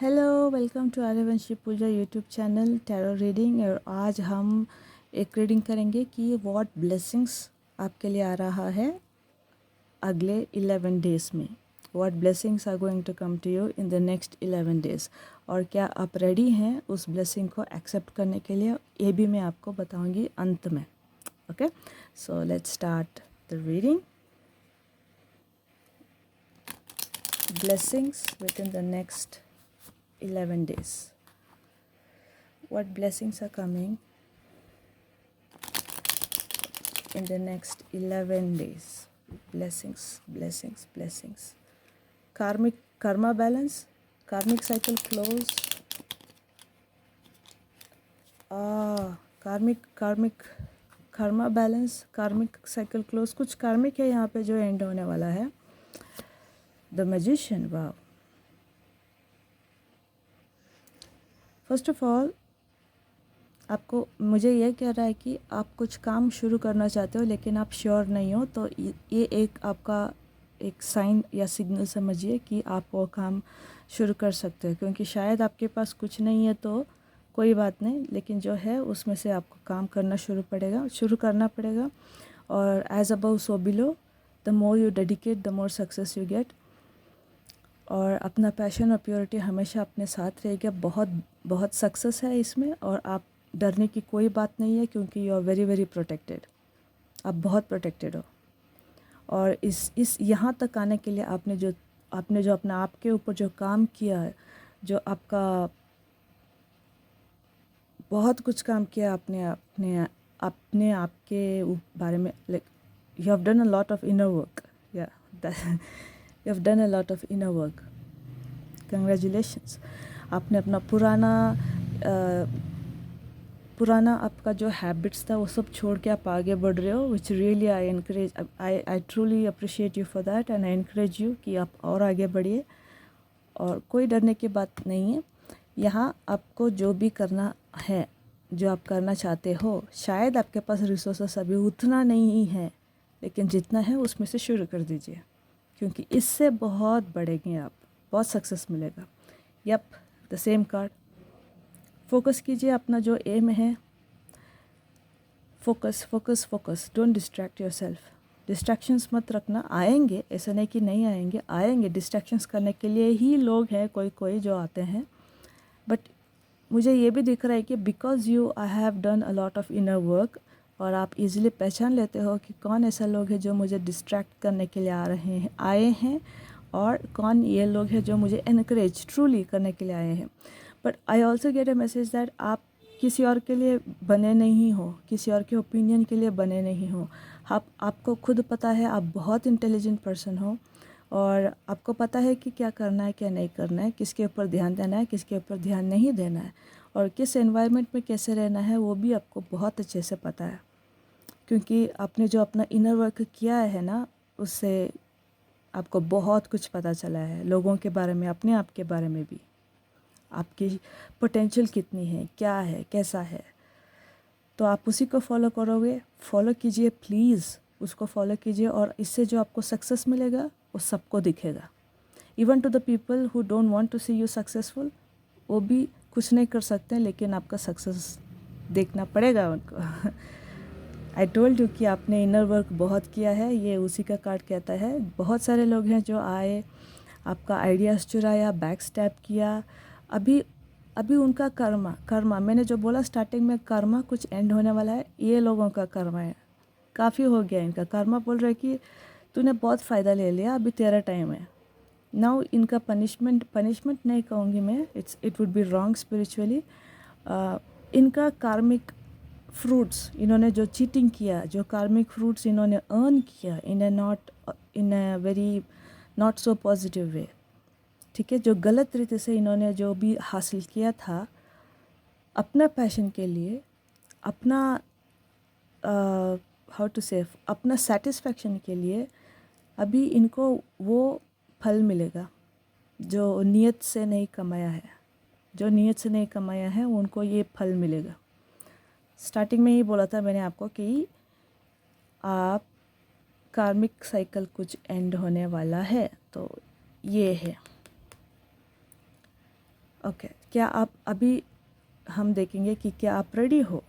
Hello, welcome to Aryavanshi Puja YouTube channel tarot reading. और आज हम एक रीडिंग करेंगे कि व्हाट ब्लेसिंग्स आपके लिए आ रहा है अगले 11 डेज़ में। What blessings are going to come to you in the next 11 days. और क्या आप रेडी हैं उस ब्लेसिंग को एक्सेप्ट करने के लिए, ये भी मैं आपको बताऊंगी अंत में। Okay, so let's start the reading. Blessings with in the next 11 days. What blessings are coming in the next 11 days? Blessings, blessings, blessings. Karma balance, karmic cycle close. Karmic karma balance, karmic cycle close. कुछ karmic है यहाँ पे जो end होने वाला है. The magician, wow. First of all, आपको मुझे ये कह रहा है कि आप कुछ काम शुरू करना चाहते हो लेकिन आप श्योर नहीं हो, तो ये एक आपका एक साइन या सिग्नल समझिए कि आप वो काम शुरू कर सकते हो। क्योंकि शायद आपके पास कुछ नहीं है तो कोई बात नहीं, लेकिन जो है उसमें से आपको काम करना शुरू करना पड़ेगा। और as above so below, the more you dedicate the more success you get. और अपना पैशन और प्योरिटी हमेशा अपने साथ रहेगा। बहुत सक्सेस है इसमें, और आप डरने की कोई बात नहीं है क्योंकि you are very very protected. आप बहुत प्रोटेक्टेड हो। और इस यहाँ तक आने के लिए आपने जो अपना आपके ऊपर जो काम किया है, जो आपका बहुत कुछ काम किया आपने अपने आप के बारे में। Like you have done a lot of inner work, या you have done a lot of inner work. Congratulations. आपने अपना पुराना आपका जो हैबिट्स था वो सब छोड़ के आप आगे बढ़ रहे हो, which really I truly appreciate you for that, and I encourage you कि आप और आगे बढ़िए। और कोई डरने की बात नहीं है। यहाँ आपको जो भी करना है, जो आप करना चाहते हो, शायद आपके पास रिसोर्सेस अभी उतना नहीं है, लेकिन जितना है उसमें से शुरू कर दीजिए, क्योंकि इससे बहुत बढ़ेंगे आप, बहुत सक्सेस मिलेगा। Yup, the same card. Focus कीजिए अपना जो एम है। Focus focus focus, don't distract yourself. Distractions मत रखना। आएंगे, ऐसा नहीं कि नहीं आएंगे, आएंगे। डिस्ट्रैक्शंस करने के लिए ही लोग हैं कोई जो आते हैं। बट मुझे ये भी दिख रहा है कि because you I have done a lot of inner work, और आप इजीली पहचान लेते हो कि कौन ऐसा लोग है जो मुझे डिस्ट्रैक्ट करने के लिए आए हैं, और कौन ये लोग हैं जो मुझे एनकरेज ट्रूली करने के लिए आए हैं। But I also get a message that आप किसी और के लिए बने नहीं हो, किसी और के ओपिनियन के लिए बने नहीं हो। आपको खुद पता है, आप बहुत इंटेलिजेंट पर्सन हो, और आपको पता है कि क्या करना है क्या नहीं करना है, किसके ऊपर ध्यान देना है किसके ऊपर ध्यान नहीं देना है, और किस एनवायरनमेंट में कैसे रहना है वो भी आपको बहुत अच्छे से पता है। क्योंकि आपने जो अपना इनर वर्क किया है ना, उससे आपको बहुत कुछ पता चला है, लोगों के बारे में, अपने आप के बारे में भी। आपकी पोटेंशियल कितनी है, क्या है, कैसा है, तो आप उसी को फॉलो करोगे। फॉलो कीजिए प्लीज़, उसको फॉलो कीजिए, और इससे जो आपको सक्सेस मिलेगा वो सबको दिखेगा। Even to the people who don't want to see you successful, वो भी कुछ नहीं कर सकते हैं, लेकिन आपका सक्सेस देखना पड़ेगा उनको। आई टोल्ड यू कि आपने इनर वर्क बहुत किया है, ये उसी का कार्ड कहता है। बहुत सारे लोग हैं जो आए, आपका आइडियाज़ चुराया, बैक स्टैप किया। अभी उनका कर्मा मैंने जो बोला स्टार्टिंग में, कर्मा कुछ एंड होने वाला है। ये लोगों का कर्मा है, काफ़ी हो गया इनका। कर्मा बोल रहे कि तूने बहुत फ़ायदा ले लिया, अभी तेरा टाइम है। नाउ इनका पनिशमेंट नहीं कहूँगी मैं, it would be wrong spiritually. इनका कार्मिक फ्रूट्स, इन्होंने जो चीटिंग किया, जो कार्मिक फ्रूट्स इन्होंने अर्न किया in a very not so positive way, ठीक है, जो गलत तरीके से इन्होंने जो भी हासिल किया था अपना पैशन के लिए, अपना हाउ टू से अपना सेटिस्फैक्शन के लिए, अभी इनको वो फल मिलेगा जो नियत से नहीं कमाया है। जो नियत से नहीं कमाया है उनको ये फल मिलेगा। स्टार्टिंग में ही बोला था मैंने आपको कि आप कार्मिक साइकिल कुछ एंड होने वाला है, तो ये है। ओके, क्या आप अभी हम देखेंगे कि क्या आप रेडी हो?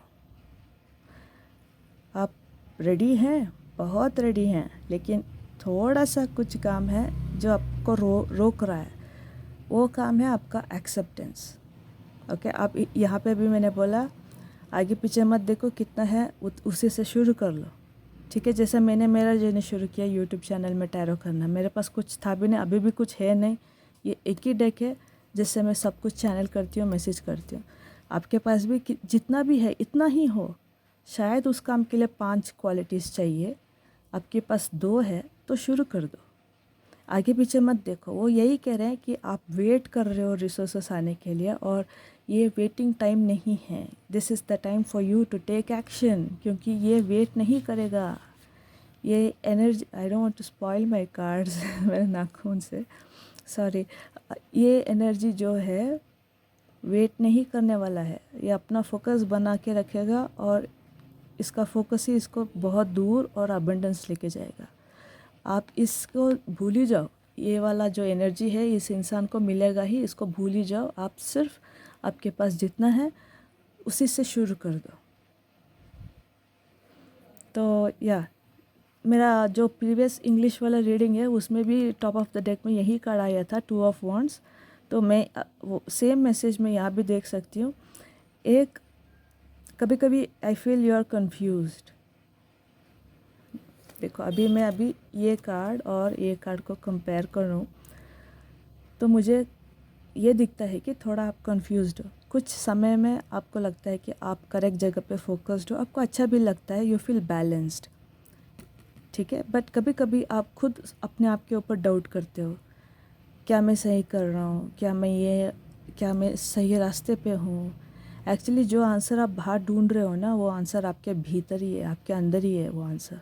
आप रेडी हैं, बहुत रेडी हैं, लेकिन थोड़ा सा कुछ काम है जो आपको रोक रहा है। वो काम है आपका एक्सेप्टेंस। ओके, आप यहाँ पे भी मैंने बोला आगे पीछे मत देखो कितना है, उसी से शुरू कर लो। ठीक है, जैसे मैंने मेरा जर्नी शुरू किया यूट्यूब चैनल में टैरो करना, मेरे पास कुछ था भी नहीं, अभी भी कुछ है नहीं। ये एक ही डेक है जिससे मैं सब कुछ चैनल करती हूँ, मैसेज करती हूँ। आपके पास भी जितना भी है इतना ही हो। शायद उस काम के लिए 5 क्वालिटीज़ चाहिए, आपके पास 2 है तो शुरू कर दो। आगे पीछे मत देखो। वो यही कह रहे हैं कि आप वेट कर रहे हो रिसोर्सेस आने के लिए, और ये वेटिंग टाइम नहीं है। This is the time for you to take action, क्योंकि ये वेट नहीं करेगा। ये energy, I don't want to spoil my cards मेरे नाखून से, सॉरी। ये एनर्जी जो है वेट नहीं करने वाला है, ये अपना फोकस बना के रखेगा, और इसका फोकस ही इसको बहुत दूर और अबंडेंस लेके जाएगा। आप इसको भूल ही जाओ, ये वाला जो एनर्जी है इस इंसान को मिलेगा ही, इसको भूल ही जाओ। आप सिर्फ आपके पास जितना है उसी से शुरू कर दो। तो या मेरा जो प्रीवियस इंग्लिश वाला रीडिंग है उसमें भी टॉप ऑफ द डेक में यही कार्ड आया था, 2 ऑफ वॉन्ड्स। तो मैं वो सेम मैसेज में यहाँ भी देख सकती हूँ। एक, कभी कभी I feel you are confused. देखो अभी ये कार्ड और ये कार्ड को कंपेयर करूँ तो मुझे ये दिखता है कि थोड़ा आप कंफ्यूज्ड हो। कुछ समय में आपको लगता है कि आप करेक्ट जगह पे फोकस्ड हो, आपको अच्छा भी लगता है, यू फील बैलेंस्ड। ठीक है, बट कभी कभी आप खुद अपने आप के ऊपर डाउट करते हो, क्या मैं सही कर रहा हूँ, क्या मैं सही रास्ते पे हूँ। एक्चुअली जो आंसर आप बाहर ढूंढ रहे हो ना, वो आंसर आपके भीतर ही है, आपके अंदर ही है वो आंसर।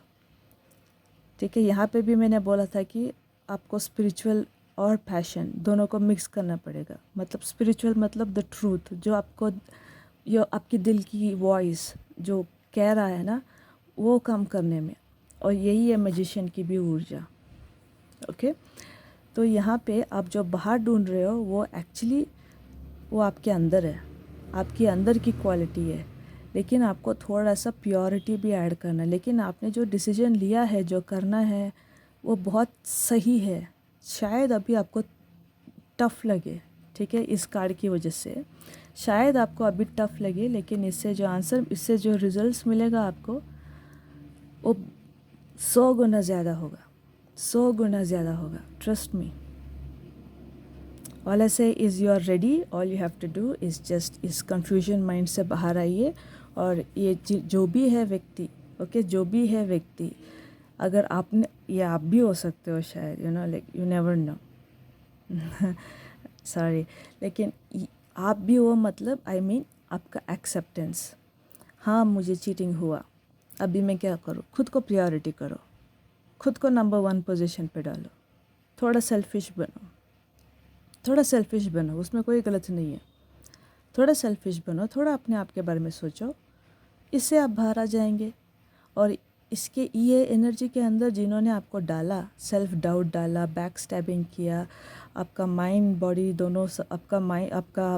ठीक है, यहाँ पे भी मैंने बोला था कि आपको स्पिरिचुअल और पैशन दोनों को मिक्स करना पड़ेगा। मतलब स्पिरिचुअल मतलब द ट्रूथ, जो आपको यो आपकी दिल की वॉइस जो कह रहा है ना, वो काम करने में, और यही है मैजिशियन की भी ऊर्जा। ओके, तो यहाँ पे आप जो बाहर ढूंढ रहे हो वो एक्चुअली वो आपके अंदर है, आपकी अंदर की क्वालिटी है, लेकिन आपको थोड़ा सा प्योरिटी भी ऐड करना है। लेकिन आपने जो डिसीजन लिया है, जो करना है, वो बहुत सही है। शायद अभी आपको टफ़ लगे, ठीक है, इस कार्ड की वजह से शायद आपको अभी टफ़ लगे, लेकिन इससे जो आंसर, इससे जो रिजल्ट्स मिलेगा आपको, वो 100 गुना ज़्यादा होगा, 100 गुना ज़्यादा होगा। Trust me. All I say is you are ready, all you have to do is just इस कन्फ्यूजन माइंड से बाहर आइए। और ये जो भी है व्यक्ति, ओके, जो भी है व्यक्ति, अगर आपने, ये आप भी हो सकते हो शायद, you know, like you never know sorry, लेकिन आप भी हो, मतलब आई मीन आपका एक्सेप्टेंस। हाँ, मुझे चीटिंग हुआ, अभी मैं क्या करूँ? खुद को प्रायोरिटी करो, खुद को नंबर 1 पोजीशन पे डालो, थोड़ा सेल्फिश बनो, थोड़ा सेल्फिश बनो, उसमें कोई गलत नहीं है। थोड़ा सेल्फिश बनो, थोड़ा अपने आप के बारे में सोचो, इससे आप बाहर आ जाएंगे। और इसके ये एनर्जी के अंदर जिन्होंने आपको डाला, सेल्फ डाउट डाला, बैक स्टैबिंग किया, आपका माइंड बॉडी दोनों, आपका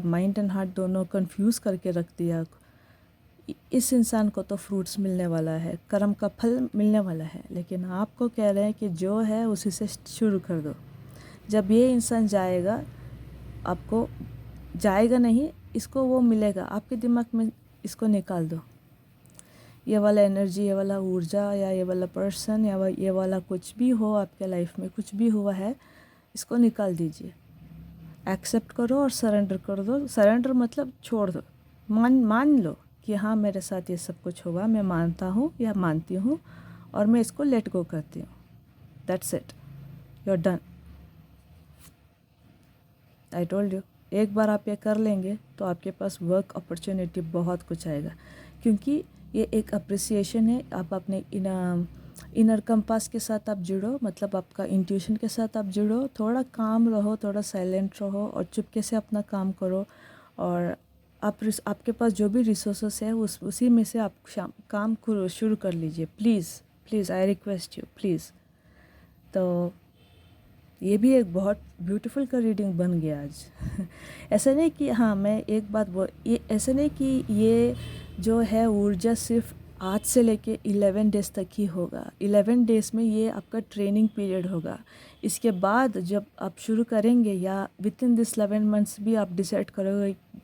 माइंड एंड हार्ट दोनों कंफ्यूज करके रख दिया, इस इंसान को तो फ्रूट्स मिलने वाला है, कर्म का फल मिलने वाला है, लेकिन आपको कह रहे हैं कि जो है उसी से शुरू कर दो। जब ये इंसान जाएगा, आपको जाएगा नहीं, इसको वो मिलेगा, आपके दिमाग में इसको निकाल दो। ये वाला एनर्जी, ये वाला ऊर्जा, या ये वाला पर्सन, या ये वाला कुछ भी हो आपके लाइफ में, कुछ भी हुआ है, इसको निकाल दीजिए। एक्सेप्ट करो और सरेंडर कर दो। सरेंडर मतलब छोड़ दो, मान लो कि हाँ, मेरे साथ ये सब कुछ हुआ, मैं मानता हूँ या मानती हूँ, और मैं इसको लेट गो करती हूँ। That's it, you are done. I told you, एक बार आप ये कर लेंगे तो आपके पास वर्क अपॉर्चुनिटी बहुत कुछ आएगा, क्योंकि ये एक अप्रिसिएशन है। आप अपने इनर कंपास के साथ आप जुड़ो, मतलब आपका इंट्यूशन के साथ आप जुड़ो, थोड़ा काम रहो, थोड़ा साइलेंट रहो, और चुपके से अपना काम करो। और आपके पास जो भी रिसोर्सेस है उसी में से आप काम शुरू कर लीजिए। Please please, I request you, please. तो ये भी एक बहुत ब्यूटीफुल का रीडिंग बन गया आज। ऐसा नहीं कि हाँ मैं एक बात ये ऐसा नहीं कि ये जो है ऊर्जा सिर्फ आज से लेके 11 डेज़ तक ही होगा। 11 डेज़ में ये आपका ट्रेनिंग पीरियड होगा। इसके बाद जब आप शुरू करेंगे या विद इन दिस 11 मंथ्स भी आप डिसाइड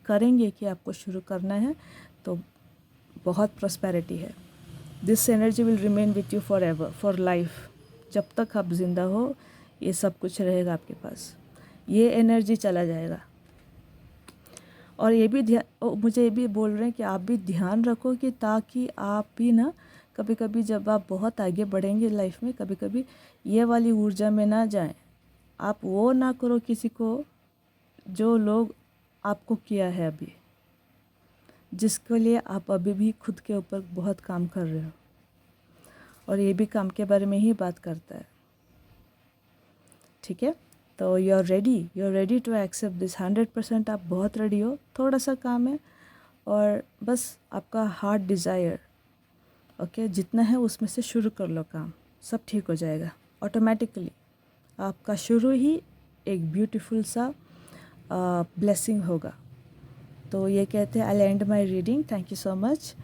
करेंगे कि आपको शुरू करना है, तो बहुत प्रॉस्पेरिटी है। This energy will remain with you for ever, for life. जब तक आप ज़िंदा हो ये सब कुछ रहेगा आपके पास, ये एनर्जी चला जाएगा। और ये भी मुझे ये भी बोल रहे हैं कि आप भी ध्यान रखो कि ताकि आप भी ना कभी कभी जब आप बहुत आगे बढ़ेंगे लाइफ में, कभी कभी ये वाली ऊर्जा में ना जाएं। आप वो ना करो किसी को जो लोग आपको किया है अभी, जिसके लिए आप अभी भी खुद के ऊपर बहुत काम कर रहे हो। और ये भी काम के बारे में ही बात करता है, ठीक है। तो you are ready to accept this 100%। आप बहुत रेडी हो, थोड़ा सा काम है और बस आपका हार्ट डिज़ायर, ओके, जितना है उसमें से शुरू कर लो काम, सब ठीक हो जाएगा ऑटोमेटिकली। आपका शुरू ही एक ब्यूटीफुल सा ब्लेसिंग होगा। तो ये कहते हैं I and my reading. Thank you so much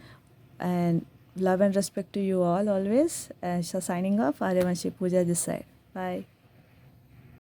and love and respect to you all always. And so signing off, Aryavamshi Pooja this side. Bye.